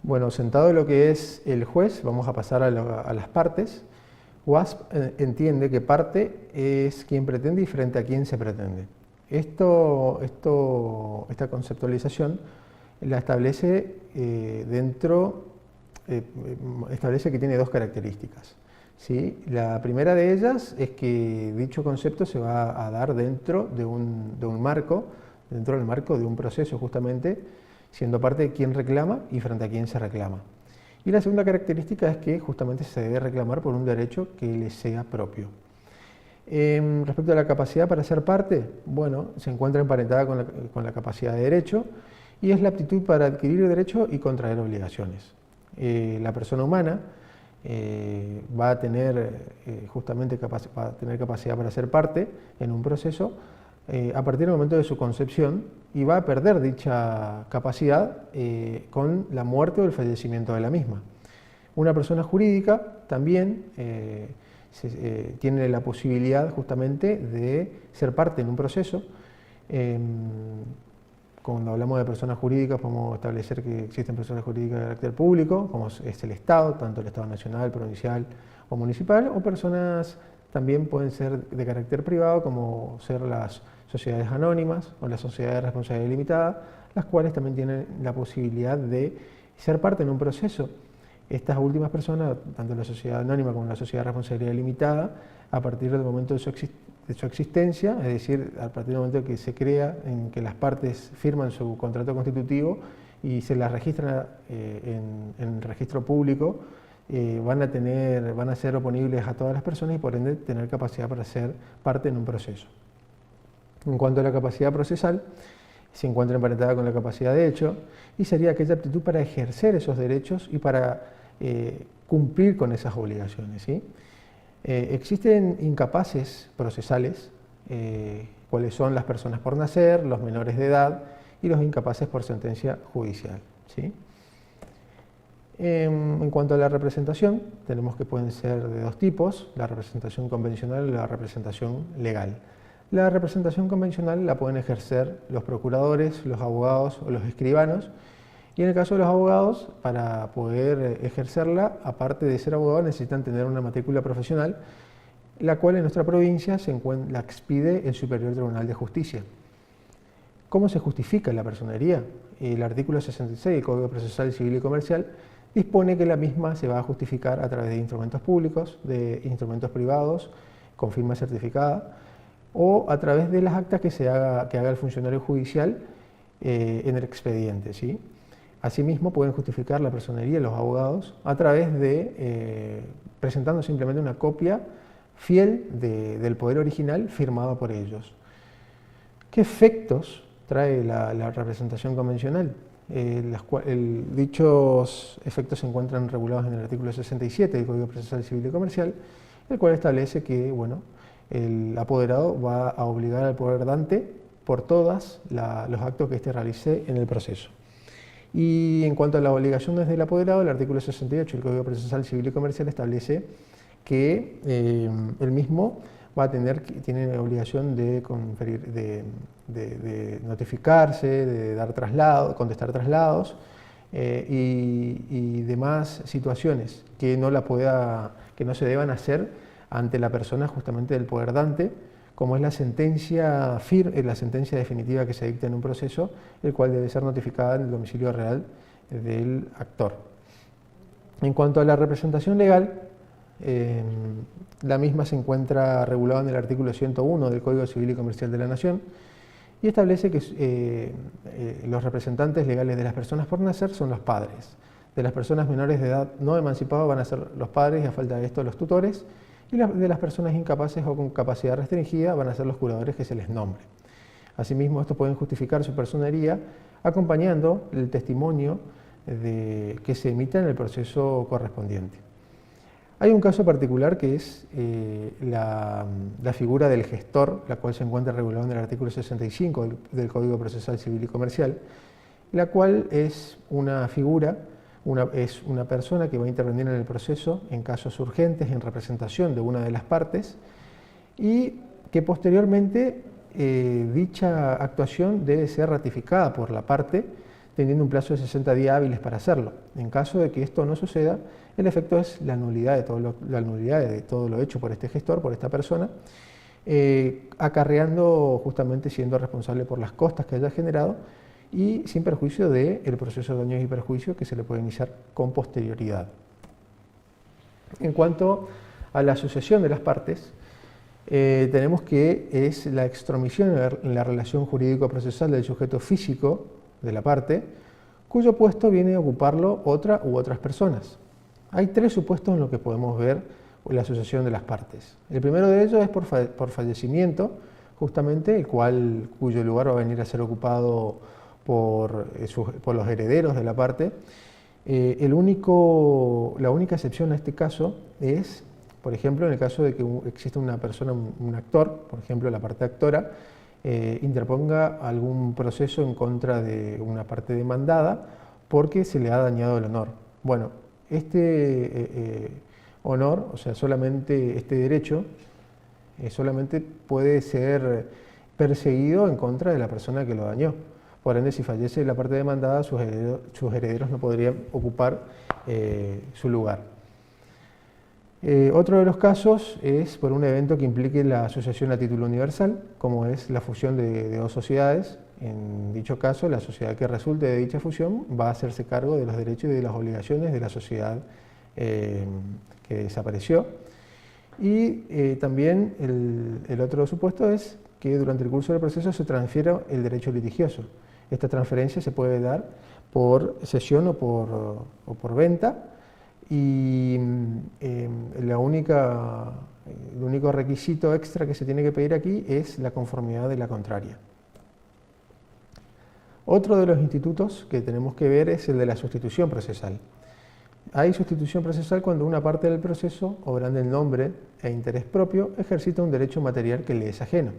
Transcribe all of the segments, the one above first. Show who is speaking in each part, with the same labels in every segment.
Speaker 1: Bueno, sentado lo que es el juez, vamos a pasar a las partes. WASP entiende que parte es quien pretende y frente a quién se pretende. Esta conceptualización la establece establece que tiene dos características. ¿Sí? La primera de ellas es que dicho concepto se va a dar dentro de un marco, dentro del marco de un proceso justamente, siendo parte de quién reclama y frente a quién se reclama. Y la segunda característica es que justamente se debe reclamar por un derecho que le sea propio. Respecto a la capacidad para ser parte, bueno, se encuentra emparentada con la capacidad de derecho y es la aptitud para adquirir derecho y contraer obligaciones. La persona humana va a tener capacidad para ser parte en un proceso a partir del momento de su concepción y va a perder dicha capacidad con la muerte o el fallecimiento de la misma. Una persona jurídica también tiene la posibilidad justamente de ser parte en un proceso. Cuando hablamos de personas jurídicas podemos establecer que existen personas jurídicas de carácter público, como es el Estado, tanto el Estado nacional, provincial o municipal, o personas también pueden ser de carácter privado, como ser las sociedades anónimas o las sociedades de responsabilidad limitada, las cuales también tienen la posibilidad de ser parte en un proceso. Estas últimas personas, tanto la sociedad anónima como la sociedad de responsabilidad limitada, a partir del momento de su existencia, es decir, a partir del momento que se crea, en que las partes firman su contrato constitutivo y se las registran en el registro público, van a ser oponibles a todas las personas y por ende tener capacidad para ser parte en un proceso. En cuanto a la capacidad procesal, se encuentra emparentada con la capacidad de hecho y sería aquella aptitud para ejercer esos derechos y para cumplir con esas obligaciones, ¿sí? Existen incapaces procesales, cuáles son las personas por nacer, los menores de edad y los incapaces por sentencia judicial, ¿sí? En cuanto a la representación, tenemos que pueden ser de dos tipos, la representación convencional y la representación legal. La representación convencional la pueden ejercer los procuradores, los abogados o los escribanos, y en el caso de los abogados, para poder ejercerla, aparte de ser abogado, necesitan tener una matrícula profesional, la cual en nuestra provincia la expide el Superior Tribunal de Justicia. ¿Cómo se justifica la personería? El artículo 66 del Código Procesal Civil y Comercial dispone que la misma se va a justificar a través de instrumentos públicos, de instrumentos privados, con firma certificada, o a través de las actas que haga el funcionario judicial en el expediente, ¿sí? Asimismo, pueden justificar la personería los abogados a través de presentando simplemente una copia fiel del poder original firmado por ellos. ¿Qué efectos trae la representación convencional? Dichos efectos se encuentran regulados en el artículo 67 del Código Procesal Civil y Comercial, el cual establece que, bueno, el apoderado va a obligar al poder dante por todos los actos que éste realice en el proceso. Y en cuanto a las obligaciones del apoderado, el artículo 68 del Código Procesal Civil y Comercial establece que el mismo tiene la obligación de notificarse, de dar contestar traslados y demás situaciones que no se deban hacer ante la persona justamente del poder dante, como es la sentencia definitiva que se dicta en un proceso, el cual debe ser notificada en el domicilio real del actor. En cuanto a la representación legal, la misma se encuentra regulada en el artículo 101 del Código Civil y Comercial de la Nación y establece que los representantes legales de las personas por nacer son los padres. De las personas menores de edad no emancipadas van a ser los padres y a falta de esto los tutores, y de las personas incapaces o con capacidad restringida van a ser los curadores que se les nombre. Asimismo, estos pueden justificar su personería acompañando el testimonio que se emita en el proceso correspondiente. Hay un caso particular que es la figura del gestor, la cual se encuentra regulada en el artículo 65 del Código Procesal Civil y Comercial, la cual es una figura, es una persona que va a intervenir en el proceso en casos urgentes en representación de una de las partes y que posteriormente dicha actuación debe ser ratificada por la parte teniendo un plazo de 60 días hábiles para hacerlo. En caso de que esto no suceda, el efecto es la nulidad de todo lo hecho por este gestor, por esta persona, acarreando justamente siendo responsable por las costas que haya generado y sin perjuicio del proceso de daños y perjuicios que se le puede iniciar con posterioridad. En cuanto a la sucesión de las partes, tenemos que es la extromisión en la relación jurídico-procesal del sujeto físico de la parte, cuyo puesto viene a ocuparlo otra u otras personas. Hay tres supuestos en los que podemos ver la sucesión de las partes. El primero de ellos es por fallecimiento, justamente, cuyo lugar va a venir a ser ocupado por los herederos de la parte. La única excepción a este caso es, por ejemplo, en el caso de que exista una persona, un actor, por ejemplo, la parte actora, interponga algún proceso en contra de una parte demandada porque se le ha dañado el honor. Bueno, este honor, o sea, solamente este derecho, solamente puede ser perseguido en contra de la persona que lo dañó. Por ende, si fallece la parte demandada, sus herederos no podrían ocupar su lugar. Otro de los casos es por un evento que implique la asociación a título universal, como es la fusión de dos sociedades. En dicho caso, la sociedad que resulte de dicha fusión va a hacerse cargo de los derechos y de las obligaciones de la sociedad que desapareció. Y también el otro supuesto es que durante el curso del proceso se transfiera el derecho litigioso. Esta transferencia se puede dar por cesión o por venta, y el único requisito extra que se tiene que pedir aquí es la conformidad de la contraria. Otro de los institutos que tenemos que ver es el de la sustitución procesal. Hay sustitución procesal cuando una parte del proceso, obrando en nombre e interés propio, ejercita un derecho material que le es ajeno.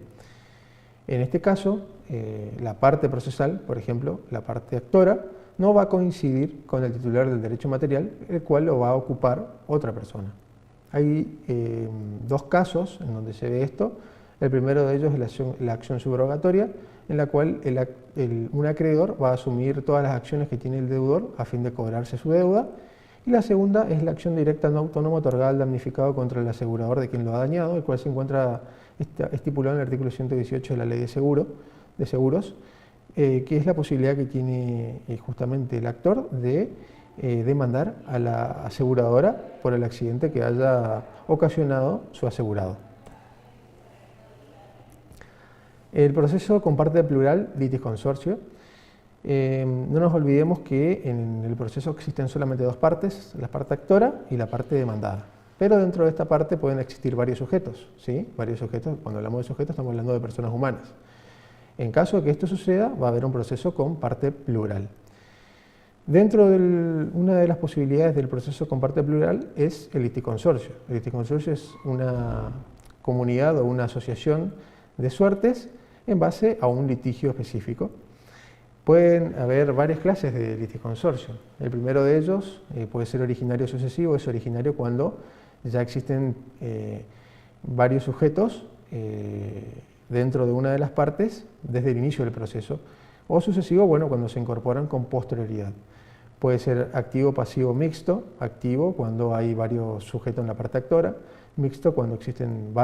Speaker 1: En este caso, la parte procesal, por ejemplo, la parte actora, no va a coincidir con el titular del derecho material, el cual lo va a ocupar otra persona. Hay dos casos en donde se ve esto. El primero de ellos es la acción subrogatoria, en la cual un acreedor va a asumir todas las acciones que tiene el deudor a fin de cobrarse su deuda. Y la segunda es la acción directa no autónoma otorgada al damnificado contra el asegurador de quien lo ha dañado, el cual se encuentra estipulado en el artículo 118 de la Ley de Seguros, que es la posibilidad que tiene justamente el actor de demandar a la aseguradora por el accidente que haya ocasionado su asegurado. El proceso con parte plural, litis consorcio. No nos olvidemos que en el proceso existen solamente dos partes, la parte actora y la parte demandada. Pero dentro de esta parte pueden existir varios sujetos, ¿sí? Varios sujetos. Cuando hablamos de sujetos estamos hablando de personas humanas. En caso de que esto suceda, va a haber un proceso con parte plural. Dentro de una de las posibilidades del proceso con parte plural es el liticonsorcio. El liticonsorcio es una comunidad o una asociación de suertes en base a un litigio específico. Pueden haber varias clases de liticonsorcio. El primero de ellos puede ser originario sucesivo, es originario cuando ya existen varios sujetos dentro de una de las partes desde el inicio del proceso, o sucesivo, bueno, cuando se incorporan con posterioridad. Puede ser activo, pasivo, mixto. Activo cuando hay varios sujetos en la parte actora, mixto cuando existen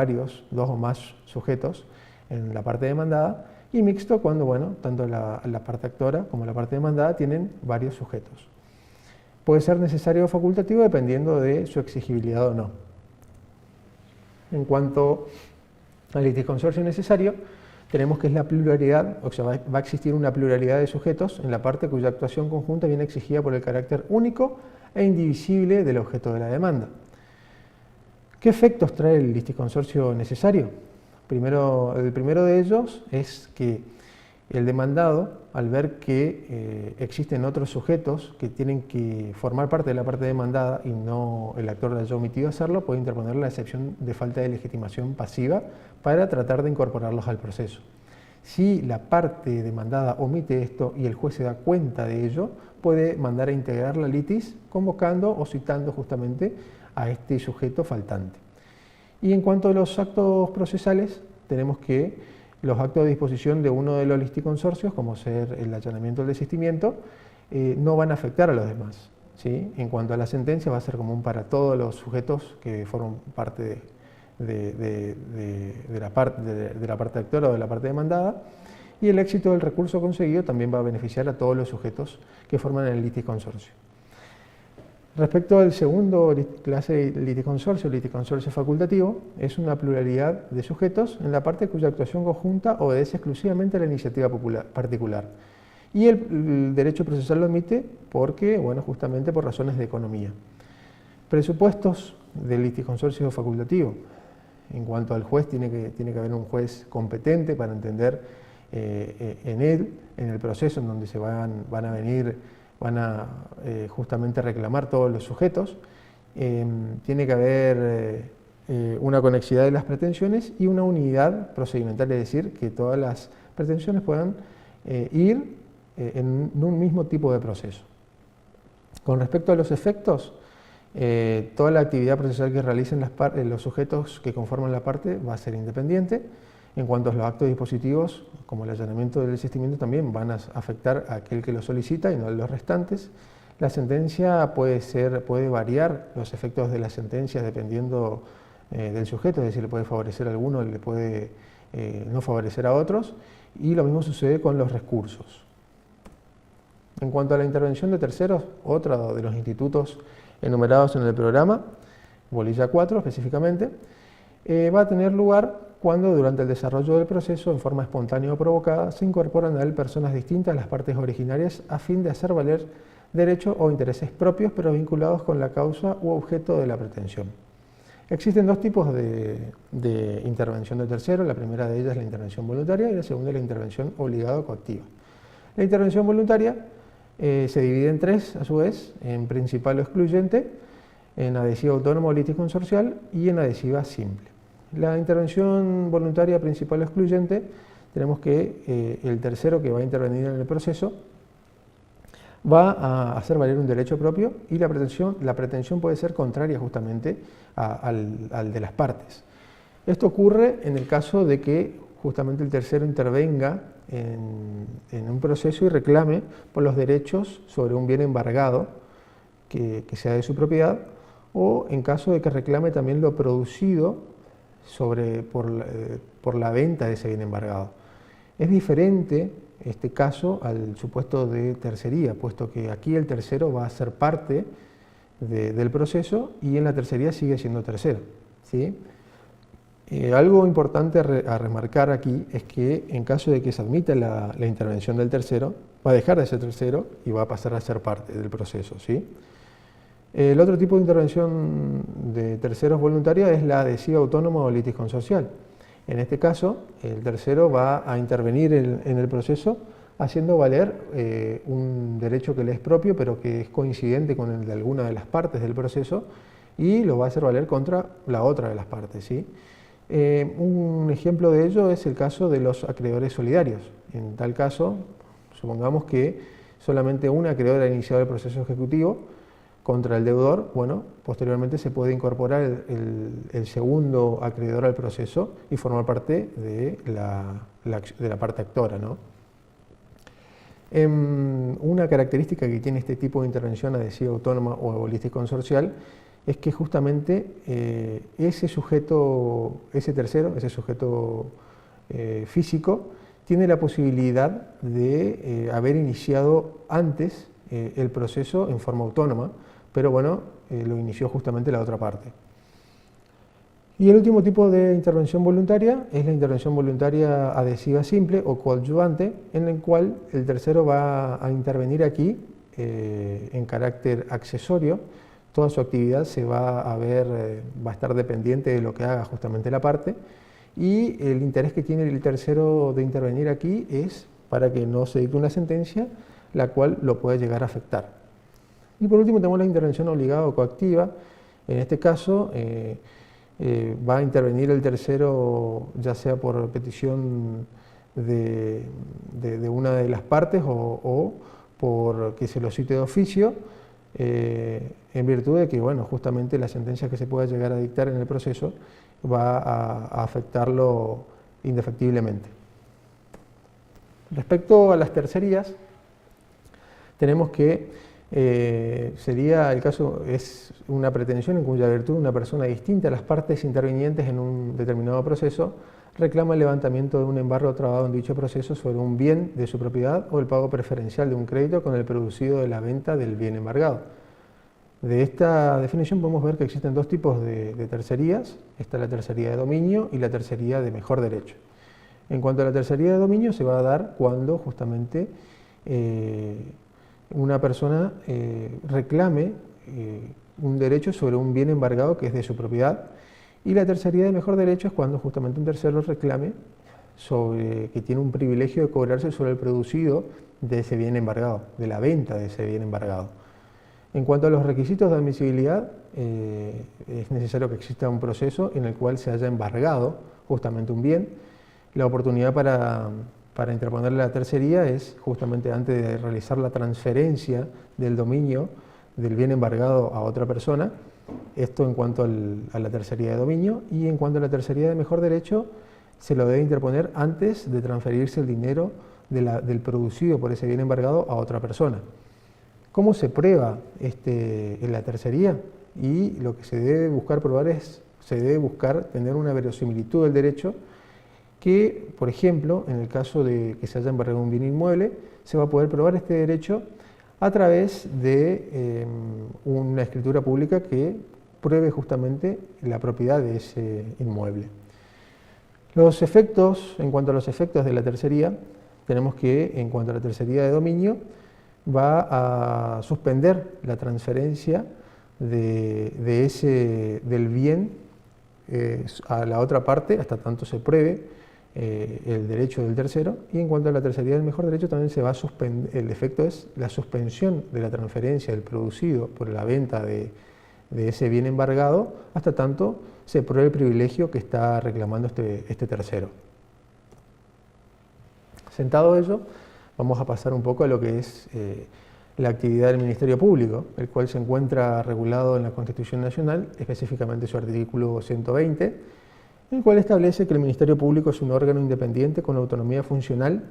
Speaker 1: dos o más sujetos en la parte demandada, y mixto cuando, bueno, tanto la parte actora como la parte demandada tienen varios sujetos. Puede ser necesario o facultativo dependiendo de su exigibilidad o no. En cuanto al liticonsorcio necesario, tenemos que es la pluralidad, o sea, va a existir una pluralidad de sujetos en la parte cuya actuación conjunta viene exigida por el carácter único e indivisible del objeto de la demanda. ¿Qué efectos trae el liticonsorcio necesario? El primero de ellos es que el demandado, al ver que existen otros sujetos que tienen que formar parte de la parte demandada y no el actor le haya omitido hacerlo, puede interponer la excepción de falta de legitimación pasiva para tratar de incorporarlos al proceso. Si la parte demandada omite esto y el juez se da cuenta de ello, puede mandar a integrar la litis convocando o citando justamente a este sujeto faltante. Y en cuanto a los actos procesales, tenemos que los actos de disposición de uno de los liticonsorcios, como ser el allanamiento o el desistimiento, no van a afectar a los demás, ¿sí? En cuanto a la sentencia, va a ser común para todos los sujetos que forman parte de la parte actora o de la parte demandada, y el éxito del recurso conseguido también va a beneficiar a todos los sujetos que forman el liticonsorcio. Respecto al segundo clase de liticonsorcio, el liticonsorcio facultativo, es una pluralidad de sujetos en la parte cuya actuación conjunta obedece exclusivamente a la iniciativa particular. Y el derecho procesal lo omite porque, bueno, justamente por razones de economía. Presupuestos del liticonsorcio facultativo. En cuanto al juez, tiene que haber un juez competente para entender en el proceso en donde se van a justamente reclamar todos los sujetos. Tiene que haber una conexidad de las pretensiones y una unidad procedimental, es decir, que todas las pretensiones puedan ir en un mismo tipo de proceso. Con respecto a los efectos, toda la actividad procesal que realicen los sujetos que conforman la parte va a ser independiente. En cuanto a los actos dispositivos, como el allanamiento del desistimiento, también van a afectar a aquel que lo solicita y no a los restantes. La sentencia puede variar los efectos de la sentencia dependiendo del sujeto, es decir, le puede favorecer a alguno, le puede no favorecer a otros, y lo mismo sucede con los recursos. En cuanto a la intervención de terceros, otro de los institutos enumerados en el programa, bolilla 4 específicamente, va a tener lugar cuando durante el desarrollo del proceso, en forma espontánea o provocada, se incorporan a él personas distintas a las partes originarias a fin de hacer valer derechos o intereses propios, pero vinculados con la causa u objeto de la pretensión. Existen dos tipos de intervención de terceros. La primera de ellas es la intervención voluntaria y la segunda es la intervención obligada o coactiva. La intervención voluntaria se divide en tres, a su vez, en principal o excluyente, en adhesiva autónoma o liticonsorcial y en adhesiva simple. La intervención voluntaria principal o excluyente, tenemos que el tercero que va a intervenir en el proceso va a hacer valer un derecho propio y la pretensión puede ser contraria justamente al de las partes. Esto ocurre en el caso de que justamente el tercero intervenga en un proceso y reclame por los derechos sobre un bien embargado que sea de su propiedad, o en caso de que reclame también lo producido por la venta de ese bien embargado. Es diferente este caso al supuesto de tercería, puesto que aquí el tercero va a ser parte del proceso y en la tercería sigue siendo tercero, ¿sí? Algo importante a remarcar aquí es que en caso de que se admita la intervención del tercero, va a dejar de ser tercero y va a pasar a ser parte del proceso, ¿sí? El otro tipo de intervención de terceros voluntaria es la adhesiva autónoma o litisconsorcial. En este caso, el tercero va a intervenir en el proceso haciendo valer un derecho que le es propio, pero que es coincidente con el de alguna de las partes del proceso, y lo va a hacer valer contra la otra de las partes, ¿sí? Un ejemplo de ello es el caso de los acreedores solidarios. En tal caso, supongamos que solamente un acreedor ha iniciado el proceso ejecutivo contra el deudor. Bueno, posteriormente se puede incorporar el segundo acreedor al proceso y formar parte de la parte actora, ¿no? Una característica que tiene este tipo de intervención adhesiva autónoma o liticonsorcial es que justamente ese sujeto, ese tercero, ese sujeto físico, tiene la posibilidad de haber iniciado antes el proceso en forma autónoma, pero bueno, lo inició justamente la otra parte. Y el último tipo de intervención voluntaria es la intervención voluntaria adhesiva simple o coadyuvante, en el cual el tercero va a intervenir aquí en carácter accesorio. Toda su actividad va a estar dependiente de lo que haga justamente la parte, y el interés que tiene el tercero de intervenir aquí es para que no se dicte una sentencia la cual lo puede llegar a afectar. Y por último tenemos la intervención obligada o coactiva. En este caso va a intervenir el tercero ya sea por petición de una de las partes o por que se lo cite de oficio, en virtud de que, bueno, justamente la sentencia que se pueda llegar a dictar en el proceso va a afectarlo indefectiblemente. Respecto a las tercerías, tenemos que sería el caso, es una pretensión en cuya virtud una persona distinta a las partes intervinientes en un determinado proceso reclama el levantamiento de un embargo trabado en dicho proceso sobre un bien de su propiedad o el pago preferencial de un crédito con el producido de la venta del bien embargado. De esta definición podemos ver que existen dos tipos de tercerías. Está la tercería de dominio y la tercería de mejor derecho. En cuanto a la tercería de dominio, se va a dar cuando justamente una persona reclame un derecho sobre un bien embargado que es de su propiedad, y la tercería de mejor derecho es cuando justamente un tercero reclame sobre que tiene un privilegio de cobrarse sobre el producido de ese bien embargado, de la venta de ese bien embargado. En cuanto a los requisitos de admisibilidad, es necesario que exista un proceso en el cual se haya embargado justamente un bien. La oportunidad para interponer la tercería es justamente antes de realizar la transferencia del dominio del bien embargado a otra persona. Esto en cuanto a la tercería de dominio, y en cuanto a la tercería de mejor derecho, se lo debe interponer antes de transferirse el dinero del producido por ese bien embargado a otra persona. ¿Cómo se prueba en la tercería? Y lo que se debe buscar probar se debe buscar tener una verosimilitud del derecho que, por ejemplo, en el caso de que se haya embargado un bien inmueble, se va a poder probar este derecho a través de una escritura pública que pruebe justamente la propiedad de ese inmueble. Los efectos, en cuanto a los efectos de la tercería, tenemos que, en cuanto a la tercería de dominio, va a suspender la transferencia del bien a la otra parte hasta tanto se pruebe el derecho del tercero, y en cuanto a la tercería del mejor derecho también se va a suspender, el efecto es la suspensión de la transferencia del producido por la venta de ese bien embargado hasta tanto se pruebe el privilegio que está reclamando este tercero. Sentado ello, vamos a pasar un poco a lo que es la actividad del Ministerio Público, el cual se encuentra regulado en la Constitución Nacional, específicamente su artículo 120, el cual establece que el Ministerio Público es un órgano independiente con autonomía funcional.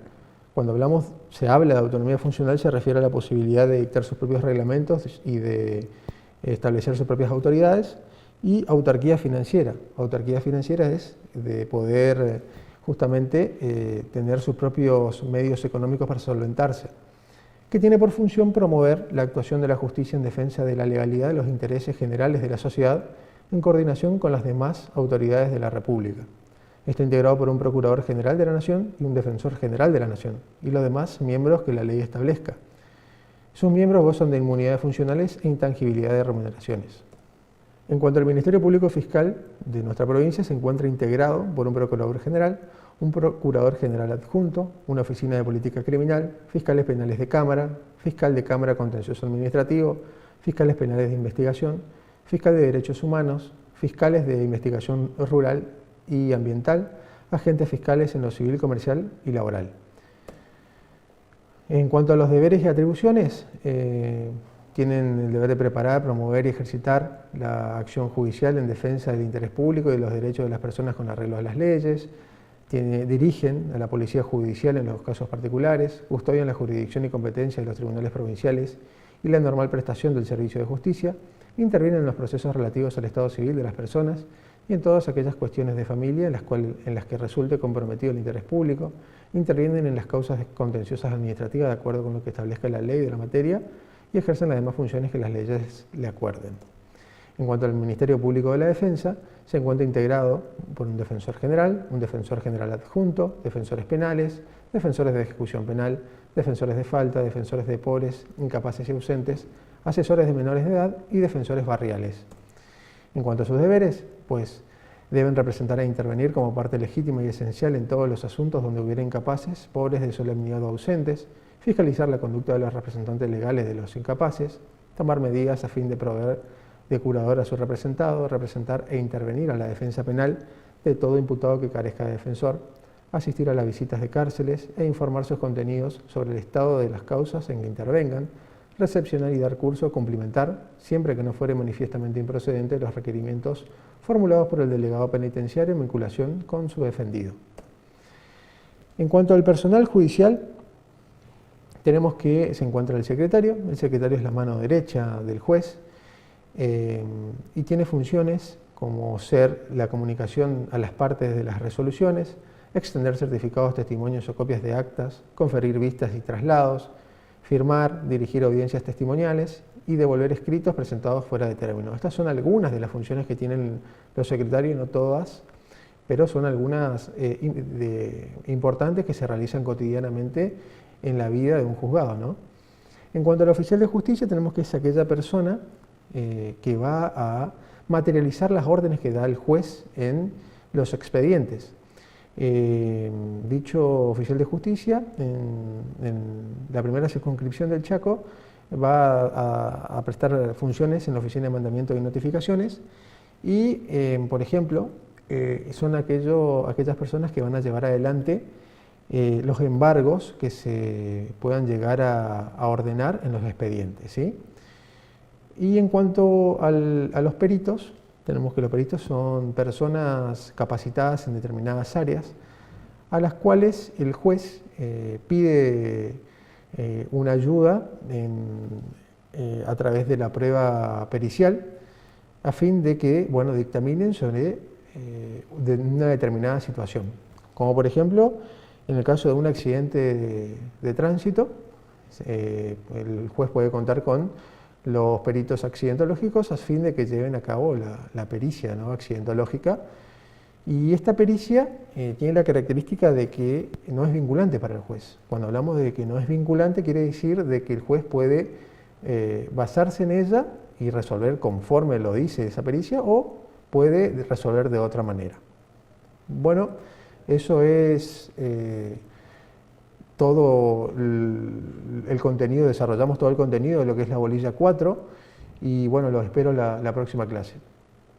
Speaker 1: Cuando se habla de autonomía funcional, se refiere a la posibilidad de dictar sus propios reglamentos y de establecer sus propias autoridades, y autarquía financiera. Autarquía financiera es de poder justamente tener sus propios medios económicos para solventarse, que tiene por función promover la actuación de la justicia en defensa de la legalidad de los intereses generales de la sociedad en coordinación con las demás autoridades de la República. Está integrado por un Procurador General de la Nación y un Defensor General de la Nación, y los demás miembros que la ley establezca. Sus miembros gozan de inmunidades funcionales e intangibilidad de remuneraciones. En cuanto al Ministerio Público Fiscal de nuestra provincia, se encuentra integrado por un Procurador General, un Procurador General Adjunto, una Oficina de Política Criminal, fiscales penales de Cámara, fiscal de Cámara Contencioso Administrativo, fiscales penales de investigación, fiscal de Derechos Humanos, fiscales de investigación rural y ambiental, agentes fiscales en lo civil, comercial y laboral. En cuanto a los deberes y atribuciones, tienen el deber de preparar, promover y ejercitar la acción judicial en defensa del interés público y de los derechos de las personas con arreglo a las leyes, dirigen a la Policía Judicial en los casos particulares, custodian la jurisdicción y competencia de los tribunales provinciales y la normal prestación del servicio de justicia, intervienen en los procesos relativos al estado civil de las personas y en todas aquellas cuestiones de familia en las que resulte comprometido el interés público, intervienen en las causas contenciosas administrativas de acuerdo con lo que establezca la ley de la materia y ejercen las demás funciones que las leyes le acuerden. En cuanto al Ministerio Público de la Defensa, se encuentra integrado por un Defensor General, un Defensor General Adjunto, defensores penales, defensores de ejecución penal, defensores de falta, defensores de pobres, incapaces y ausentes, asesores de menores de edad y defensores barriales. En cuanto a sus deberes, pues deben representar e intervenir como parte legítima y esencial en todos los asuntos donde hubiera incapaces, pobres de solemnidad o ausentes, fiscalizar la conducta de los representantes legales de los incapaces, tomar medidas a fin de proveer de curador a su representado, representar e intervenir a la defensa penal de todo imputado que carezca de defensor, asistir a las visitas de cárceles e informar sus contenidos sobre el estado de las causas en que intervengan, recepcionar y dar curso, cumplimentar, siempre que no fuere manifiestamente improcedente, los requerimientos formulados por el delegado penitenciario en vinculación con su defendido. En cuanto al personal judicial, tenemos que se encuentra el secretario es la mano derecha del juez y tiene funciones como ser la comunicación a las partes de las resoluciones, extender certificados, testimonios o copias de actas, conferir vistas y traslados, firmar, dirigir audiencias testimoniales y devolver escritos presentados fuera de término. Estas son algunas de las funciones que tienen los secretarios, no todas, pero son algunas importantes que se realizan cotidianamente en la vida de un juzgado, ¿no? En cuanto al oficial de justicia, tenemos que es aquella persona que va a materializar las órdenes que da el juez en los expedientes. Dicho oficial de justicia, en la primera circunscripción del Chaco, va a prestar funciones en la Oficina de Mandamiento y Notificaciones y, por ejemplo, son aquellas personas que van a llevar adelante los embargos que se puedan llegar a ordenar en los expedientes, ¿sí? Y en cuanto a los peritos, tenemos que los peritos son personas capacitadas en determinadas áreas a las cuales el juez pide una ayuda a través de la prueba pericial a fin de que, bueno, dictaminen sobre una determinada situación. Como por ejemplo, en el caso de un accidente de tránsito, el juez puede contar con los peritos accidentológicos a fin de que lleven a cabo la pericia, ¿no?, accidentológica. Y esta pericia tiene la característica de que no es vinculante para el juez. Cuando hablamos de que no es vinculante, quiere decir de que el juez puede basarse en ella y resolver conforme lo dice esa pericia, o puede resolver de otra manera. Bueno, eso es todo el contenido, desarrollamos todo el contenido de lo que es la bolilla 4 y bueno, los espero la próxima clase.